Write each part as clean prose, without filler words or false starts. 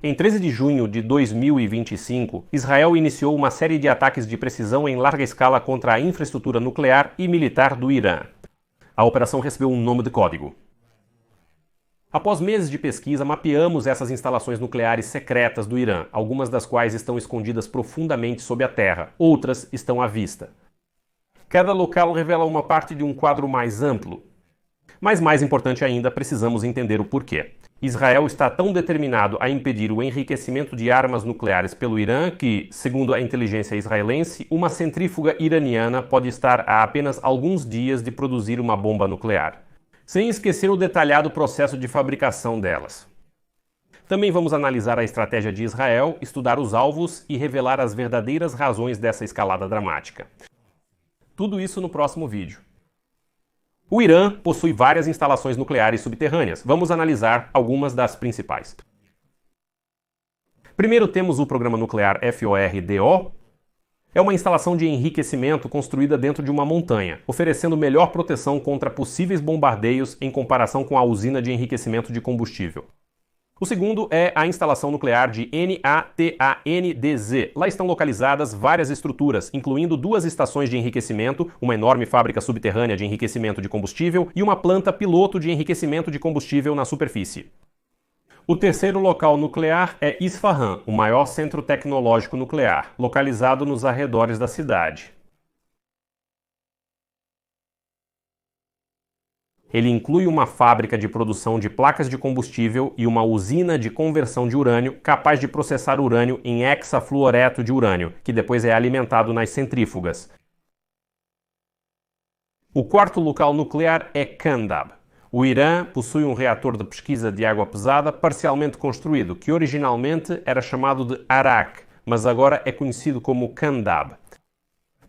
Em 13 de junho de 2025, Israel iniciou uma série de ataques de precisão em larga escala contra a infraestrutura nuclear e militar do Irã. A operação recebeu um nome de código. Após meses de pesquisa, mapeamos essas instalações nucleares secretas do Irã, algumas das quais estão escondidas profundamente sob a terra, outras estão à vista. Cada local revela uma parte de um quadro mais amplo. Mas mais importante ainda, precisamos entender o porquê. Israel está tão determinado a impedir o enriquecimento de armas nucleares pelo Irã que, segundo a inteligência israelense, uma centrífuga iraniana pode estar a apenas alguns dias de produzir uma bomba nuclear, sem esquecer o detalhado processo de fabricação delas. Também vamos analisar a estratégia de Israel, estudar os alvos e revelar as verdadeiras razões dessa escalada dramática. Tudo isso no próximo vídeo. O Irã possui várias instalações nucleares subterrâneas. Vamos analisar algumas das principais. Primeiro temos o programa nuclear FOR-DO. É uma instalação de enriquecimento construída dentro de uma montanha, oferecendo melhor proteção contra possíveis bombardeios em comparação com a usina de enriquecimento de combustível. O segundo é a instalação nuclear de NATANDZ. Lá estão localizadas várias estruturas, incluindo 2 estações de enriquecimento, uma enorme fábrica subterrânea de enriquecimento de combustível e uma planta piloto de enriquecimento de combustível na superfície. O terceiro local nuclear é Isfahan, o maior centro tecnológico nuclear, localizado nos arredores da cidade. Ele inclui uma fábrica de produção de placas de combustível e uma usina de conversão de urânio capaz de processar urânio em hexafluoreto de urânio, que depois é alimentado nas centrífugas. O quarto local nuclear é Kandab. O Irã possui um reator de pesquisa de água pesada parcialmente construído, que originalmente era chamado de Arak, mas agora é conhecido como Kandab.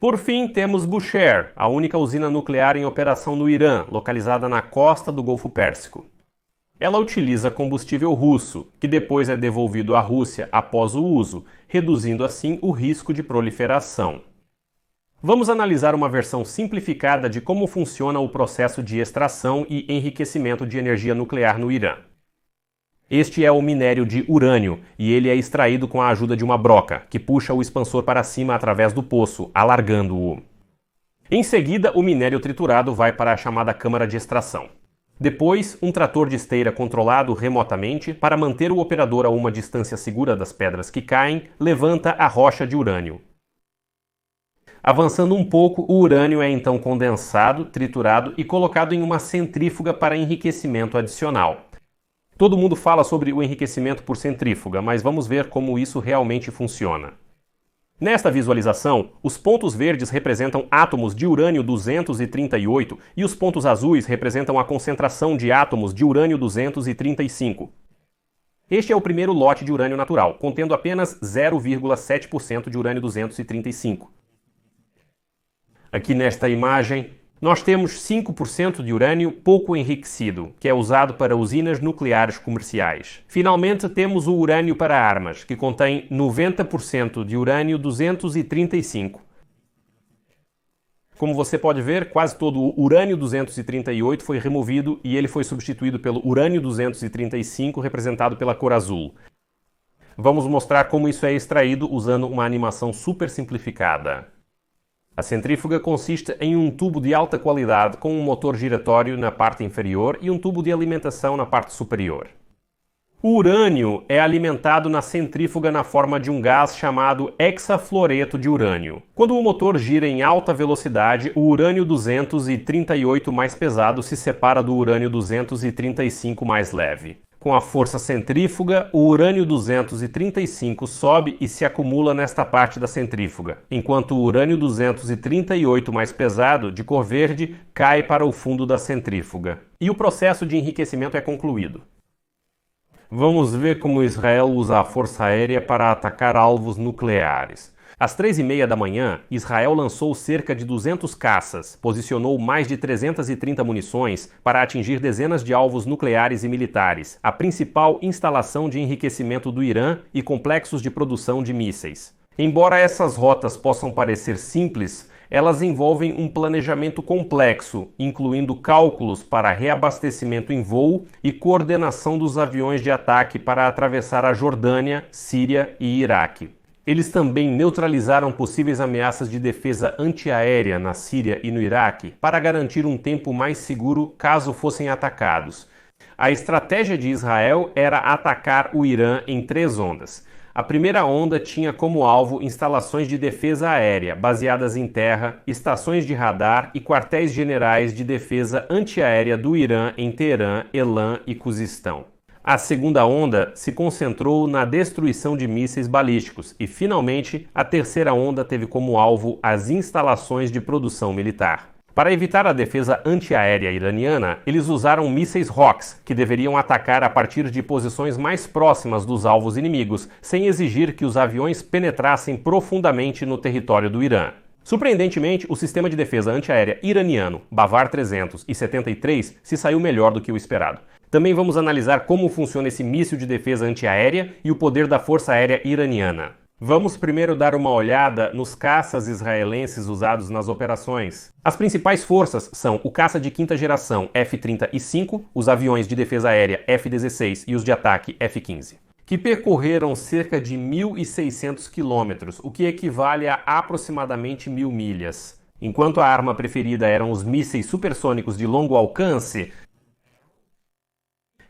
Por fim, temos Bushehr, a única usina nuclear em operação no Irã, localizada na costa do Golfo Pérsico. Ela utiliza combustível russo, que depois é devolvido à Rússia após o uso, reduzindo assim o risco de proliferação. Vamos analisar uma versão simplificada de como funciona o processo de extração e enriquecimento de energia nuclear no Irã. Este é o minério de urânio, e ele é extraído com a ajuda de uma broca, que puxa o expansor para cima através do poço, alargando-o. Em seguida, o minério triturado vai para a chamada câmara de extração. Depois, um trator de esteira controlado remotamente, para manter o operador a uma distância segura das pedras que caem, levanta a rocha de urânio. Avançando um pouco, o urânio é então condensado, triturado e colocado em uma centrífuga para enriquecimento adicional. Todo mundo fala sobre o enriquecimento por centrífuga, mas vamos ver como isso realmente funciona. Nesta visualização, os pontos verdes representam átomos de urânio-238 e os pontos azuis representam a concentração de átomos de urânio-235. Este é o primeiro lote de urânio natural, contendo apenas 0,7% de urânio-235. Aqui nesta imagem, nós temos 5% de urânio pouco enriquecido, que é usado para usinas nucleares comerciais. Finalmente, temos o urânio para armas, que contém 90% de urânio-235. Como você pode ver, quase todo o urânio-238 foi removido e ele foi substituído pelo urânio-235, representado pela cor azul. Vamos mostrar como isso é extraído usando uma animação super simplificada. A centrífuga consiste em um tubo de alta qualidade com um motor giratório na parte inferior e um tubo de alimentação na parte superior. O urânio é alimentado na centrífuga na forma de um gás chamado hexafluoreto de urânio. Quando o motor gira em alta velocidade, o urânio-238 mais pesado se separa do urânio-235 mais leve. Com a força centrífuga, o urânio-235 sobe e se acumula nesta parte da centrífuga, enquanto o urânio-238 mais pesado, de cor verde, cai para o fundo da centrífuga. E o processo de enriquecimento é concluído. Vamos ver como Israel usa a força aérea para atacar alvos nucleares. Às 3h30 da manhã, Israel lançou cerca de 200 caças, posicionou mais de 330 munições para atingir dezenas de alvos nucleares e militares, a principal instalação de enriquecimento do Irã e complexos de produção de mísseis. Embora essas rotas possam parecer simples, Elas envolvem um planejamento complexo, incluindo cálculos para reabastecimento em voo e coordenação dos aviões de ataque para atravessar a Jordânia, Síria e Iraque. Eles também neutralizaram possíveis ameaças de defesa antiaérea na Síria e no Iraque para garantir um tempo mais seguro caso fossem atacados. A estratégia de Israel era atacar o Irã em 3 ondas. A primeira onda tinha como alvo instalações de defesa aérea baseadas em terra, estações de radar e quartéis generais de defesa antiaérea do Irã em Teherã, Elam e Cuzistão. A segunda onda se concentrou na destruição de mísseis balísticos e, finalmente, a terceira onda teve como alvo as instalações de produção militar. Para evitar a defesa antiaérea iraniana, eles usaram mísseis Hawks, que deveriam atacar a partir de posições mais próximas dos alvos inimigos, sem exigir que os aviões penetrassem profundamente no território do Irã. Surpreendentemente, o sistema de defesa antiaérea iraniano, Bavar 373, se saiu melhor do que o esperado. Também vamos analisar como funciona esse míssil de defesa antiaérea e o poder da Força Aérea Iraniana. Vamos primeiro dar uma olhada nos caças israelenses usados nas operações. As principais forças são o caça de quinta geração F-35, os aviões de defesa aérea F-16 e os de ataque F-15, que percorreram cerca de 1.600 quilômetros, o que equivale a aproximadamente 1.000 milhas. Enquanto a arma preferida eram os mísseis supersônicos de longo alcance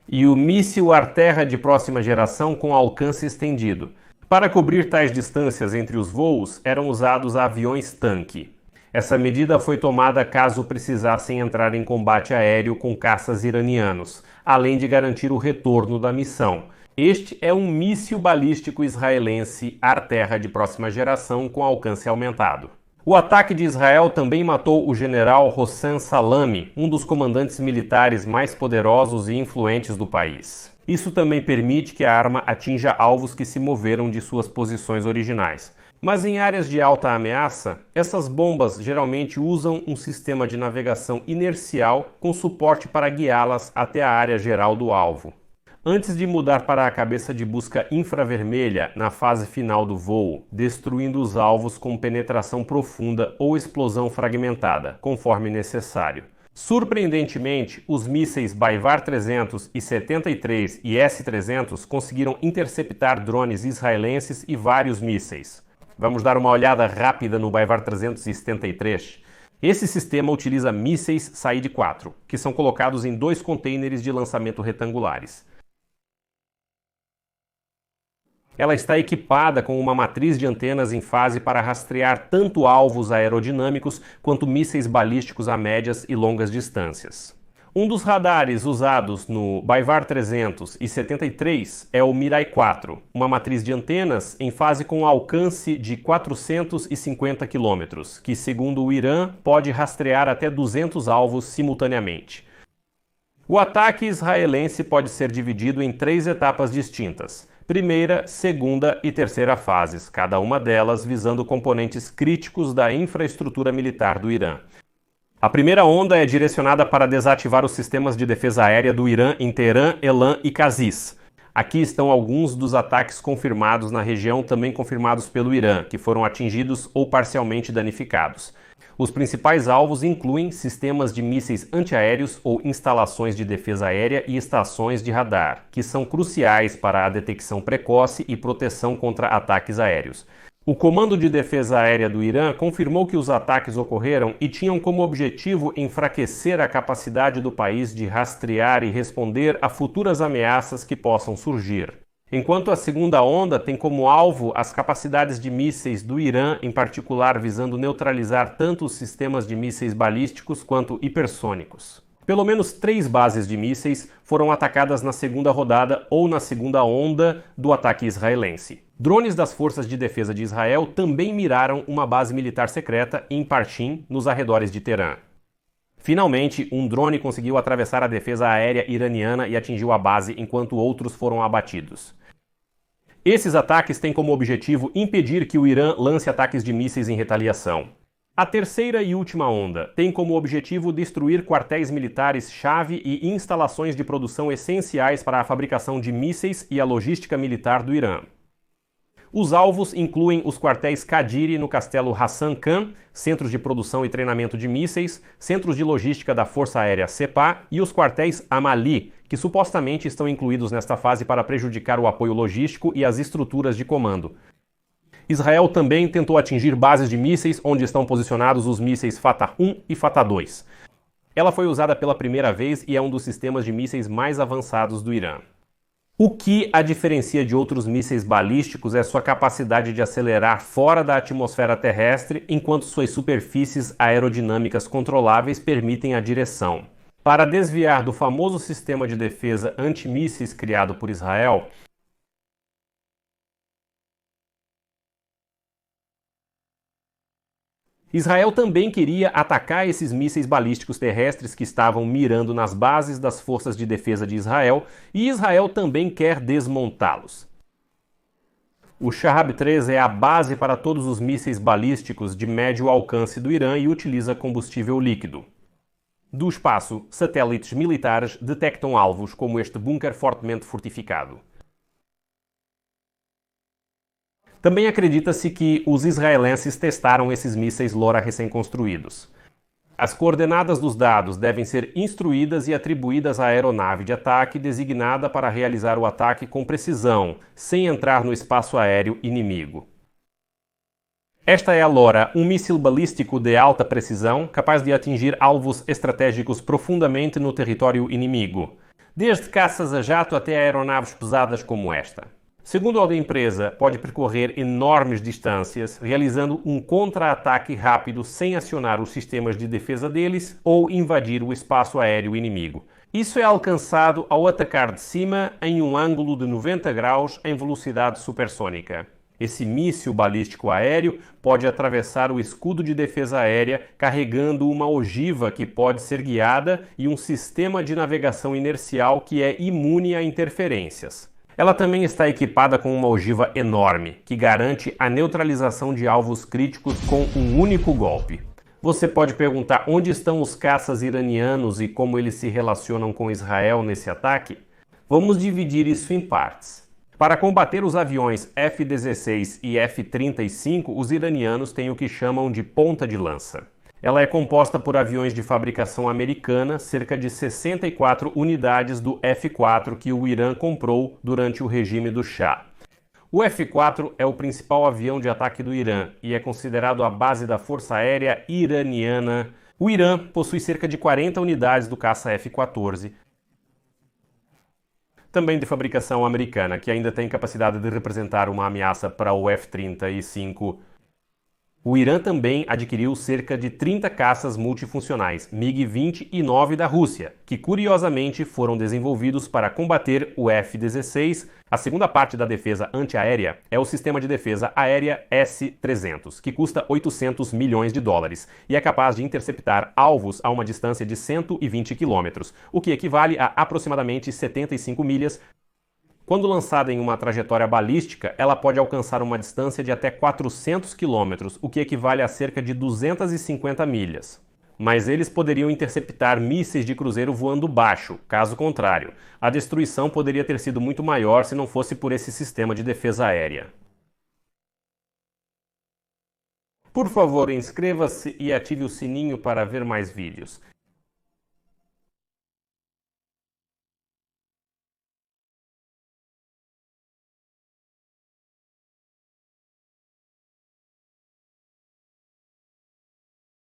e o míssil ar-terra de próxima geração com alcance estendido. Para cobrir tais distâncias entre os voos, eram usados aviões-tanque. Essa medida foi tomada caso precisassem entrar em combate aéreo com caças iranianos, além de garantir o retorno da missão. Este é um míssil balístico israelense ar-terra de próxima geração com alcance aumentado. O ataque de Israel também matou o general Hossein Salami, um dos comandantes militares mais poderosos e influentes do país. Isso também permite que a arma atinja alvos que se moveram de suas posições originais. Mas em áreas de alta ameaça, essas bombas geralmente usam um sistema de navegação inercial com suporte para guiá-las até a área geral do alvo. Antes de mudar para a cabeça de busca infravermelha na fase final do voo, destruindo os alvos com penetração profunda ou explosão fragmentada, conforme necessário. Surpreendentemente, os mísseis Bavar 373 e S-300 conseguiram interceptar drones israelenses e vários mísseis. Vamos dar uma olhada rápida no Bavar 373. Esse sistema utiliza mísseis Said-4, que são colocados em 2 contêineres de lançamento retangulares. Ela está equipada com uma matriz de antenas em fase para rastrear tanto alvos aerodinâmicos quanto mísseis balísticos a médias e longas distâncias. Um dos radares usados no Bavar 373 é o Mirai 4, uma matriz de antenas em fase com alcance de 450 km, que, segundo o Irã, pode rastrear até 200 alvos simultaneamente. O ataque israelense pode ser dividido em 3 etapas distintas. Primeira, segunda e terceira fases, cada uma delas visando componentes críticos da infraestrutura militar do Irã. A primeira onda é direcionada para desativar os sistemas de defesa aérea do Irã em Teherã, Elam e Kazis. Aqui estão alguns dos ataques confirmados na região, também confirmados pelo Irã, que foram atingidos ou parcialmente danificados. Os principais alvos incluem sistemas de mísseis antiaéreos ou instalações de defesa aérea e estações de radar, que são cruciais para a detecção precoce e proteção contra ataques aéreos. O Comando de Defesa Aérea do Irã confirmou que os ataques ocorreram e tinham como objetivo enfraquecer a capacidade do país de rastrear e responder a futuras ameaças que possam surgir. Enquanto a segunda onda tem como alvo as capacidades de mísseis do Irã, em particular visando neutralizar tanto os sistemas de mísseis balísticos quanto hipersônicos. Pelo menos 3 bases de mísseis foram atacadas na segunda rodada ou na segunda onda do ataque israelense. Drones das Forças de Defesa de Israel também miraram uma base militar secreta em Partim, nos arredores de Teherã. Finalmente, um drone conseguiu atravessar a defesa aérea iraniana e atingiu a base, enquanto outros foram abatidos. Esses ataques têm como objetivo impedir que o Irã lance ataques de mísseis em retaliação. A terceira e última onda tem como objetivo destruir quartéis militares-chave e instalações de produção essenciais para a fabricação de mísseis e a logística militar do Irã. Os alvos incluem os quartéis Kadiri no castelo Hassan Khan, centros de produção e treinamento de mísseis, centros de logística da Força Aérea Sepah e os quartéis Amali, que supostamente estão incluídos nesta fase para prejudicar o apoio logístico e as estruturas de comando. Israel também tentou atingir bases de mísseis onde estão posicionados os mísseis Fatah 1 e Fatah 2. Ela foi usada pela primeira vez e é um dos sistemas de mísseis mais avançados do Irã. O que a diferencia de outros mísseis balísticos é sua capacidade de acelerar fora da atmosfera terrestre, enquanto suas superfícies aerodinâmicas controláveis permitem a direção. Para desviar do famoso sistema de defesa antimísseis criado por Israel, Israel também queria atacar esses mísseis balísticos terrestres que estavam mirando nas bases das forças de defesa de Israel, e Israel também quer desmontá-los. O Shahab-3 é a base para todos os mísseis balísticos de médio alcance do Irã e utiliza combustível líquido. Do espaço, satélites militares detectam alvos como este bunker fortemente fortificado. Também acredita-se que os israelenses testaram esses mísseis LORA recém-construídos. As coordenadas dos dados devem ser instruídas e atribuídas à aeronave de ataque designada para realizar o ataque com precisão, sem entrar no espaço aéreo inimigo. Esta é a LORA, um míssil balístico de alta precisão, capaz de atingir alvos estratégicos profundamente no território inimigo, desde caças a jato até aeronaves pesadas como esta. Segundo a empresa, pode percorrer enormes distâncias, realizando um contra-ataque rápido sem acionar os sistemas de defesa deles ou invadir o espaço aéreo inimigo. Isso é alcançado ao atacar de cima em um ângulo de 90 graus em velocidade supersônica. Esse míssil balístico aéreo pode atravessar o escudo de defesa aérea carregando uma ogiva que pode ser guiada e um sistema de navegação inercial que é imune a interferências. Ela também está equipada com uma ogiva enorme, que garante a neutralização de alvos críticos com um único golpe. Você pode perguntar onde estão os caças iranianos e como eles se relacionam com Israel nesse ataque? Vamos dividir isso em partes. Para combater os aviões F-16 e F-35, os iranianos têm o que chamam de ponta de lança. Ela é composta por aviões de fabricação americana, cerca de 64 unidades do F-4 que o Irã comprou durante o regime do Shah. O F-4 é o principal avião de ataque do Irã e é considerado a base da Força Aérea Iraniana. O Irã possui cerca de 40 unidades do caça F-14, também de fabricação americana, que ainda tem capacidade de representar uma ameaça para o F-35. O Irã também adquiriu cerca de 30 caças multifuncionais MiG-20 e 9 da Rússia, que curiosamente foram desenvolvidos para combater o F-16. A segunda parte da defesa antiaérea é o sistema de defesa aérea S-300, que custa 800 milhões de dólares e é capaz de interceptar alvos a uma distância de 120 quilômetros, o que equivale a aproximadamente 75 milhas. Quando lançada em uma trajetória balística, ela pode alcançar uma distância de até 400 km, o que equivale a cerca de 250 milhas. Mas eles poderiam interceptar mísseis de cruzeiro voando baixo, caso contrário. A destruição poderia ter sido muito maior se não fosse por esse sistema de defesa aérea. Por favor, inscreva-se e ative o sininho para ver mais vídeos.